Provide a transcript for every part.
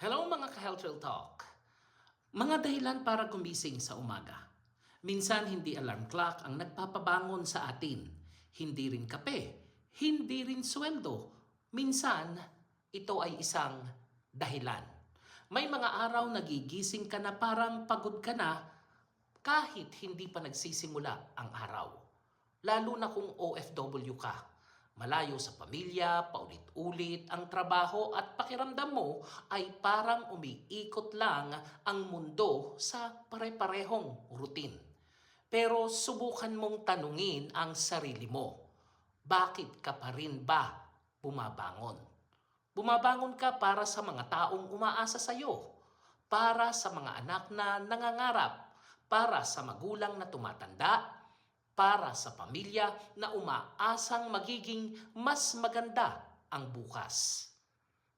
Hello mga ka-Health Real Talk. Mga dahilan para gumising sa umaga. Minsan hindi alarm clock ang nagpapabangon sa atin. Hindi rin kape, hindi rin sweldo. Minsan, ito ay isang dahilan. May mga araw nagigising ka na parang pagod ka na kahit hindi pa nagsisimula ang araw. Lalo na kung OFW ka. Malayo sa pamilya, paulit-ulit ang trabaho at pakiramdam mo ay parang umiikot lang ang mundo sa pare-parehong routine. Pero subukan mong tanungin ang sarili mo. Bakit ka pa rin ba bumabangon? Bumabangon ka para sa mga taong umaasa sa iyo, para sa mga anak na nangangarap, para sa magulang na tumatanda, para sa pamilya na umaasang magiging mas maganda ang bukas.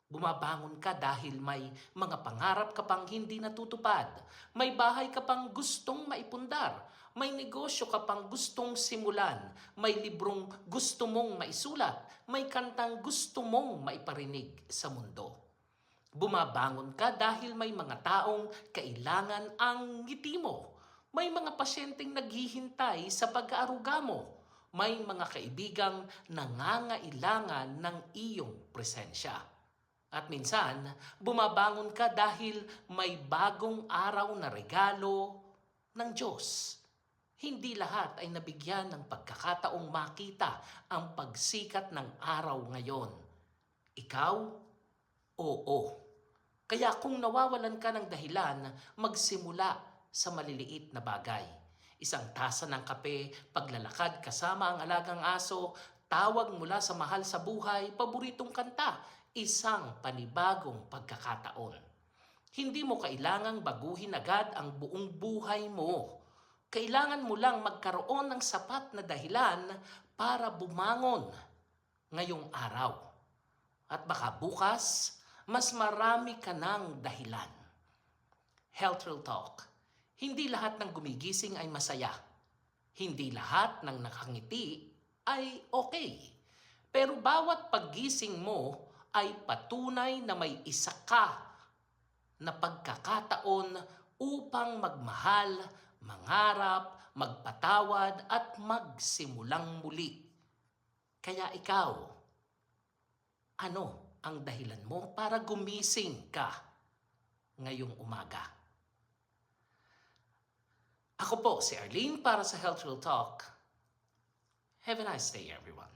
Bumabangon ka dahil may mga pangarap ka pang hindi natutupad, may bahay ka pang gustong maipundar, may negosyo ka pang gustong simulan, may librong gusto mong maisulat, may kantang gusto mong maiparinig sa mundo. Bumabangon ka dahil may mga taong kailangan ang ngiti mo. May mga pasyenteng naghihintay sa pag-aaruga mo. May mga kaibigang nangangailangan ng iyong presensya. At minsan, bumabangon ka dahil may bagong araw na regalo ng Diyos. Hindi lahat ay nabigyan ng pagkakataong makita ang pagsikat ng araw ngayon. Ikaw, oo. Kaya kung nawawalan ka ng dahilan, magsimula sa maliliit na bagay. Isang tasa ng kape, paglalakad kasama ang alagang aso, tawag mula sa mahal sa buhay, paboritong kanta, isang panibagong pagkakataon. Hindi mo kailangang baguhin agad ang buong buhay mo. Kailangan mo lang magkaroon ng sapat na dahilan para bumangon ngayong araw. At baka bukas, mas marami ka ng dahilan. Health Real Talk. Hindi lahat ng gumigising ay masaya. Hindi lahat ng nakangiti ay okay. Pero bawat paggising mo ay patunay na may isa ka na pagkakataon upang magmahal, mangarap, magpatawad at magsimulang muli. Kaya ikaw, ano ang dahilan mo para gumising ka ngayong umaga? Ako po si Arlene para sa Health Real Talk. Have a nice day, everyone.